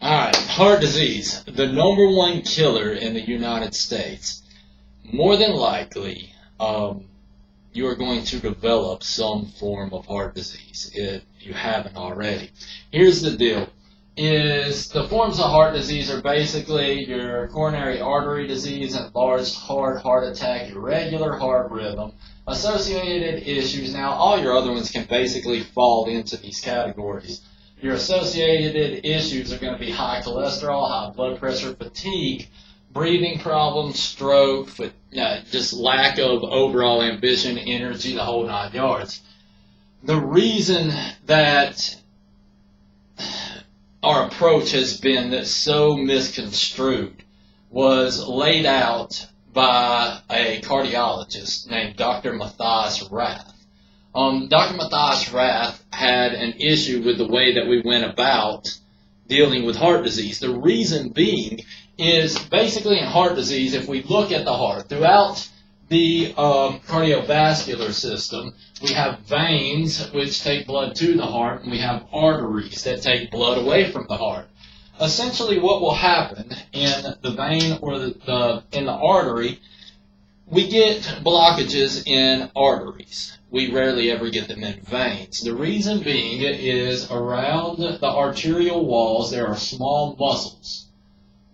Alright, heart disease, the number one killer in the United States. More than likely, you are going to develop some form of heart disease if you haven't already. Here's the deal. Is the forms of heart disease are basically your coronary artery disease, enlarged heart attack, irregular heart rhythm, associated issues. Now, all your other ones can basically fall into these categories. Your associated issues are going to be high cholesterol, high blood pressure, fatigue, breathing problems, stroke, just lack of overall ambition, energy, the whole 9 yards. The reason that our approach has been so misconstrued was laid out by a cardiologist named Dr. Matthias Rath. Dr. Matthias Rath had an issue with the way that we went about dealing with heart disease. The reason being is basically in heart disease, if we look at the heart, throughout the cardiovascular system, we have veins which take blood to the heart, and we have arteries that take blood away from the heart. Essentially what will happen in the vein or in the artery, we get blockages in arteries. We rarely ever get them in veins. The reason being is around the arterial walls there are small muscles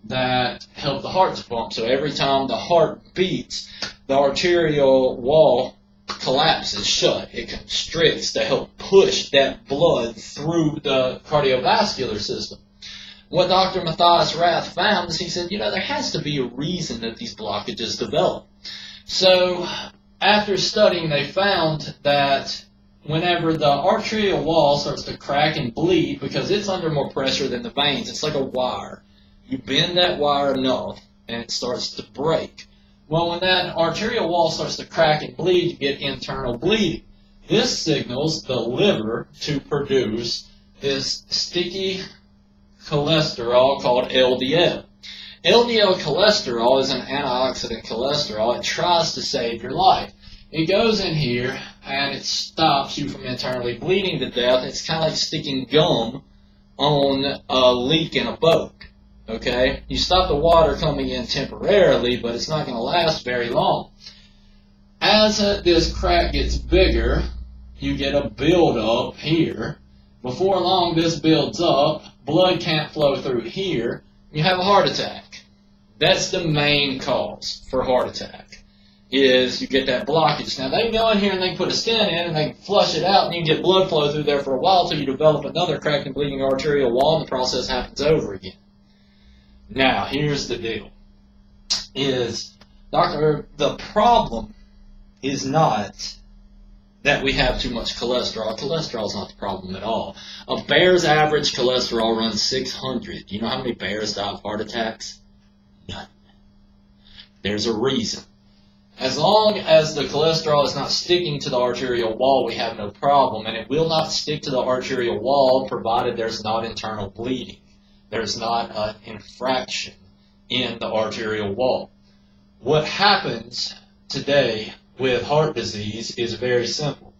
that help the heart to pump. So every time the heart beats, the arterial wall collapses shut. It constricts to help push that blood through the cardiovascular system. What Dr. Matthias Rath found is he said, there has to be a reason that these blockages develop. So after studying, they found that whenever the arterial wall starts to crack and bleed, because it's under more pressure than the veins, it's like a wire. You bend that wire enough, and it starts to break. Well, when that arterial wall starts to crack and bleed, you get internal bleeding. This signals the liver to produce this sticky cholesterol called LDL. LDL cholesterol is an antioxidant cholesterol. It tries to save your life. It goes in here and it stops you from internally bleeding to death. It's kind of like sticking gum on a leak in a boat. Okay? You stop the water coming in temporarily, but it's not going to last very long. As this crack gets bigger, you get a buildup here. Before long, this builds up. Blood can't flow through here. You have a heart attack. That's the main cause for heart attack, is you get that blockage. Now, they can go in here and they can put a stent in and they can flush it out, and you can get blood flow through there for a while until you develop another cracked and bleeding arterial wall, and the process happens over again. Now, here's the deal. The problem is not that we have too much cholesterol. Cholesterol is not the problem at all. A bear's average cholesterol runs 600. You know how many bears die of heart attacks? None. There's a reason. As long as the cholesterol is not sticking to the arterial wall, we have no problem, and it will not stick to the arterial wall provided there's not internal bleeding. There's not an infraction in the arterial wall. What happens today with heart disease is very simple.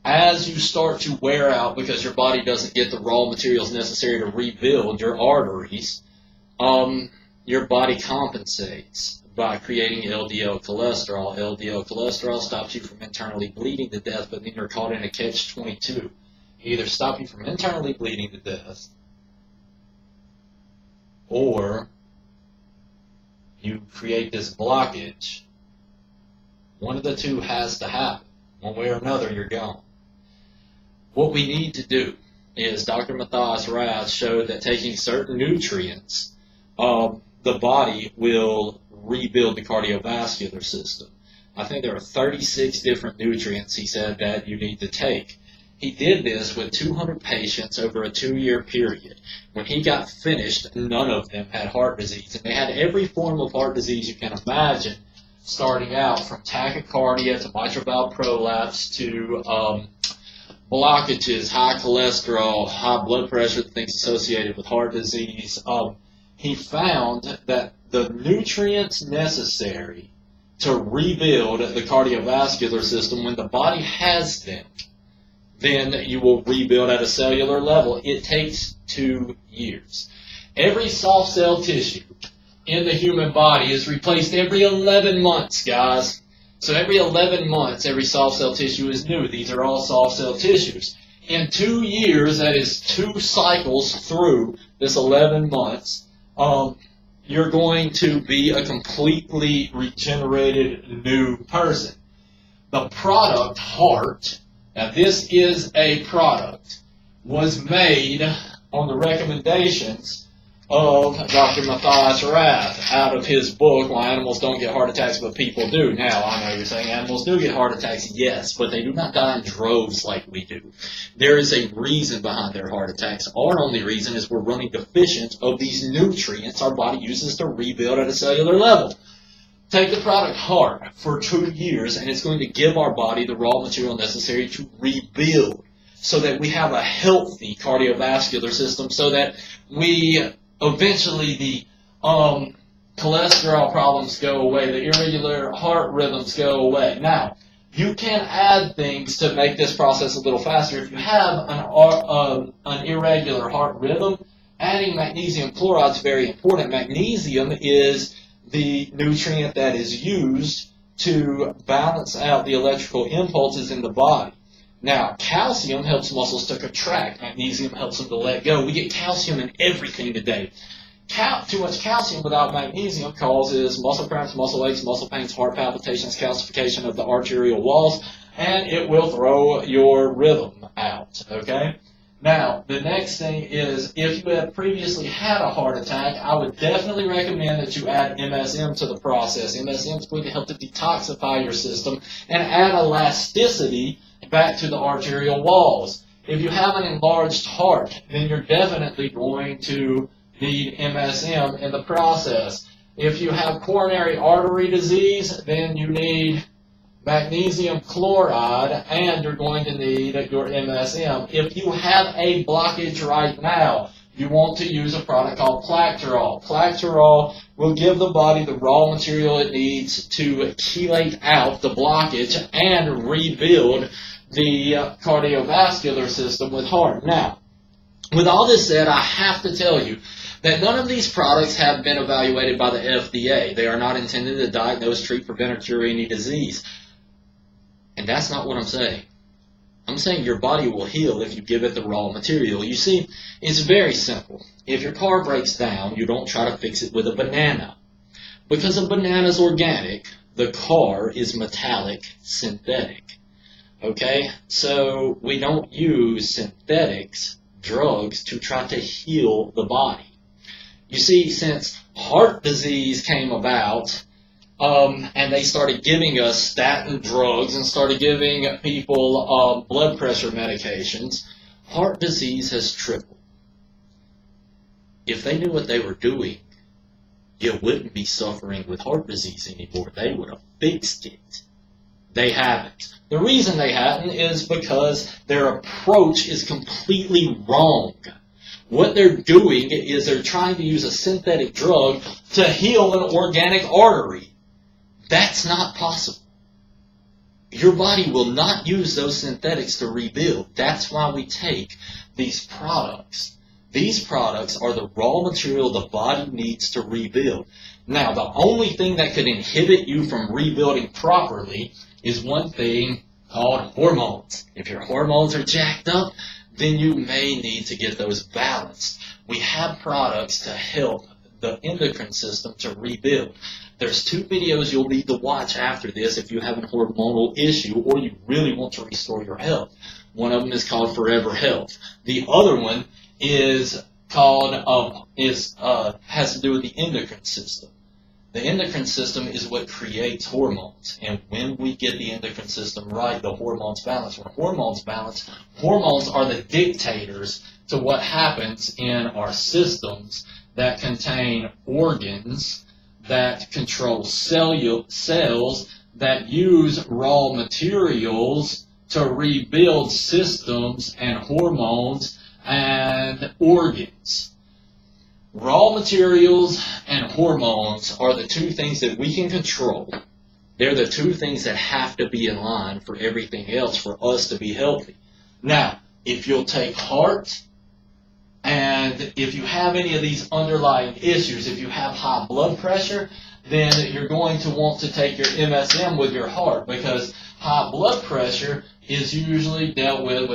As you start to wear out because your body doesn't get the raw materials necessary to rebuild your arteries, your body compensates by creating LDL cholesterol. LDL cholesterol stops you from internally bleeding to death, but then you're caught in a catch-22. You either stop you from internally bleeding to death, or you create this blockage. One of the two has to happen. One way or another, you're gone. What we need to do is Dr. Matthias Rath showed that taking certain nutrients, the body will rebuild the cardiovascular system. I think there are 36 different nutrients he said that you need to take. He did this with 200 patients over a 2-year period. When he got finished, none of them had heart disease. And they had every form of heart disease you can imagine, starting out from tachycardia to mitral valve prolapse to blockages, high cholesterol, high blood pressure, the things associated with heart disease. He found that the nutrients necessary to rebuild the cardiovascular system, when the body has them, then you will rebuild at a cellular level. It takes 2 years. Every soft cell tissue in the human body is replaced every 11 months, guys. So every 11 months, every soft cell tissue is new. These are all soft cell tissues. In 2 years, that is 2 cycles through this 11 months, you're going to be a completely regenerated new person. The product, heart, now this is a product, was made on the recommendations of Dr. Matthias Rath out of his book, Why Animals Don't Get Heart Attacks But People Do. Now, I know you're saying animals do get heart attacks, yes, but they do not die in droves like we do. There is a reason behind their heart attacks. Our only reason is we're running deficient of these nutrients our body uses to rebuild at a cellular level. Take the product heart for 2 years, and it's going to give our body the raw material necessary to rebuild so that we have a healthy cardiovascular system, so that we eventually the cholesterol problems go away, the irregular heart rhythms go away. Now, you can add things to make this process a little faster. If you have an irregular heart rhythm, adding magnesium chloride is very important. Magnesium is the nutrient that is used to balance out the electrical impulses in the body. Now, calcium helps muscles to contract. Magnesium helps them to let go. We get calcium in everything today. Too much calcium without magnesium causes muscle cramps, muscle aches, muscle pains, heart palpitations, calcification of the arterial walls, and it will throw your rhythm out, okay? Now, the next thing is, if you have previously had a heart attack, I would definitely recommend that you add MSM to the process. MSM is going to help to detoxify your system and add elasticity back to the arterial walls. If you have an enlarged heart, then you're definitely going to need MSM in the process. If you have coronary artery disease, then you need magnesium chloride, and you're going to need your MSM. If you have a blockage right now, you want to use a product called Placterol. Placterol will give the body the raw material it needs to chelate out the blockage and rebuild the cardiovascular system with heart. Now, with all this said, I have to tell you that none of these products have been evaluated by the FDA. They are not intended to diagnose, treat, prevent, or cure any disease. And that's not what I'm saying. I'm saying your body will heal if you give it the raw material. You see, it's very simple. If your car breaks down, you don't try to fix it with a banana. Because a banana is organic, the car is metallic, synthetic. Okay? So we don't use synthetics, drugs, to try to heal the body. You see, since heart disease came about, and they started giving us statin drugs and started giving people blood pressure medications, heart disease has tripled. If they knew what they were doing, you wouldn't be suffering with heart disease anymore. They would have fixed it. They haven't. The reason they haven't is because their approach is completely wrong. What they're doing is they're trying to use a synthetic drug to heal an organic artery. That's not possible. Your body will not use those synthetics to rebuild. That's why we take these products. These products are the raw material the body needs to rebuild. Now, the only thing that could inhibit you from rebuilding properly is one thing called hormones. If your hormones are jacked up, then you may need to get those balanced. We have products to help the endocrine system to rebuild. There's 2 videos you'll need to watch after this if you have a hormonal issue or you really want to restore your health. One of them is called Forever Health. The other one is called has to do with the endocrine system. The endocrine system is what creates hormones, and when we get the endocrine system right, the hormones balance. When hormones balance, hormones are the dictators to what happens in our systems that contain organs, that control cells, that use raw materials to rebuild systems and hormones and organs. Raw materials and hormones are the 2 things that we can control. They're the 2 things that have to be in line for everything else for us to be healthy. Now, if you'll take heart, and if you have any of these underlying issues, if you have high blood pressure, then you're going to want to take your MSM with your heart, because high blood pressure is usually dealt with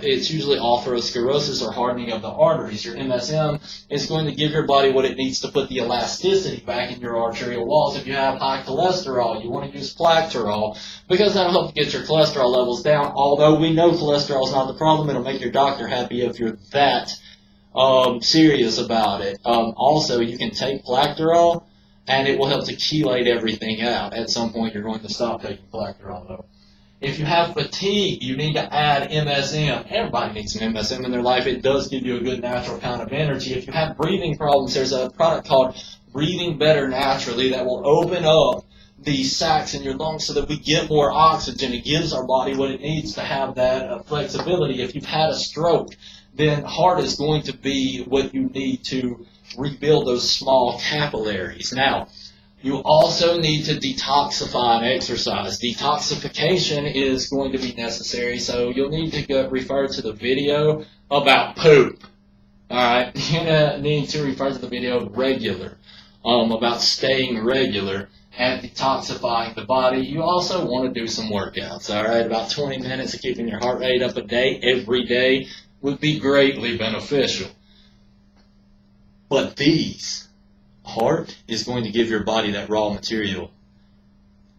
it's usually atherosclerosis or hardening of the arteries. Your MSM is going to give your body what it needs to put the elasticity back in your arterial walls. If you have high cholesterol, you want to use Placterol, because that'll help get your cholesterol levels down. Although we know cholesterol is not the problem, it'll make your doctor happy if you're that serious about it. Also, you can take Placterol, and it will help to chelate everything out. At some point, you're going to stop taking Placterol, though. If you have fatigue, you need to add MSM. Everybody needs some MSM in their life. It does give you a good natural kind of energy. If you have breathing problems, there's a product called Breathing Better Naturally that will open up the sacs in your lungs so that we get more oxygen. It gives our body what it needs to have that flexibility. If you've had a stroke, then heart is going to be what you need to rebuild those small capillaries. Now, you also need to detoxify and exercise. Detoxification is going to be necessary, so you'll need to refer to the video about poop. Alright, you're going to need to refer to the video regular, about staying regular and detoxifying the body. You also want to do some workouts, alright? About 20 minutes of keeping your heart rate up a day, every day, would be greatly beneficial. But heart is going to give your body that raw material.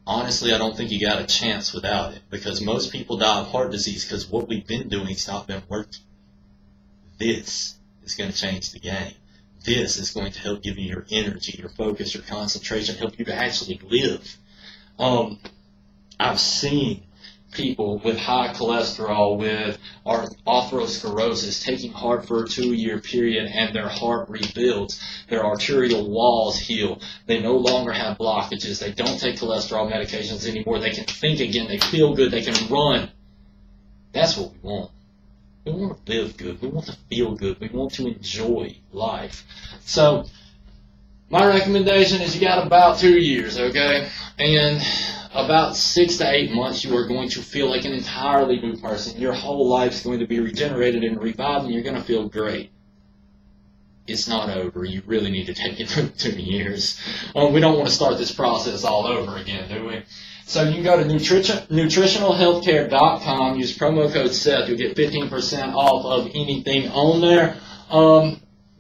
Honestly, I don't think you got a chance without it, because most people die of heart disease because what we've been doing has not been working. This is going to change the game. This is going to help give you your energy, your focus, your concentration, help you to actually live. I've seen people with high cholesterol, with atherosclerosis, taking heart for a 2-year period, and their heart rebuilds. Their arterial walls heal. They no longer have blockages. They don't take cholesterol medications anymore. They can think again. They feel good. They can run. That's what we want. We want to live good. We want to feel good. We want to enjoy life. So, my recommendation is you got about 2 years, okay? And about 6 to 8 months, you are going to feel like an entirely new person. Your whole life is going to be regenerated and revived, and you're going to feel great. It's not over. You really need to take it for 2 years. We don't want to start this process all over again, do we? So you can go to nutritionalhealthcare.com, use promo code Seth. You'll get 15% off of anything on there.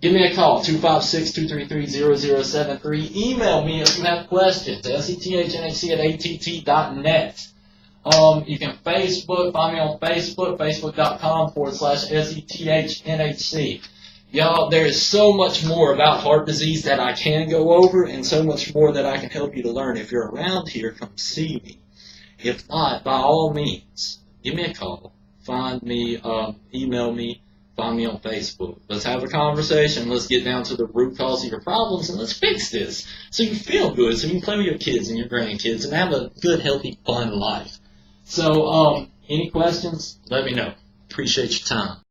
Give me a call, 256-233-0073. Email me if you have questions, sethnhc@att.net. You can find me on Facebook, facebook.com/sethnhc. Y'all, there is so much more about heart disease that I can go over, and so much more that I can help you to learn. If you're around here, come see me. If not, by all means, give me a call, find me, email me, find me on Facebook. Let's have a conversation. Let's get down to the root cause of your problems, and let's fix this so you feel good, so you can play with your kids and your grandkids and have a good, healthy, fun life. So, any questions? Let me know. Appreciate your time.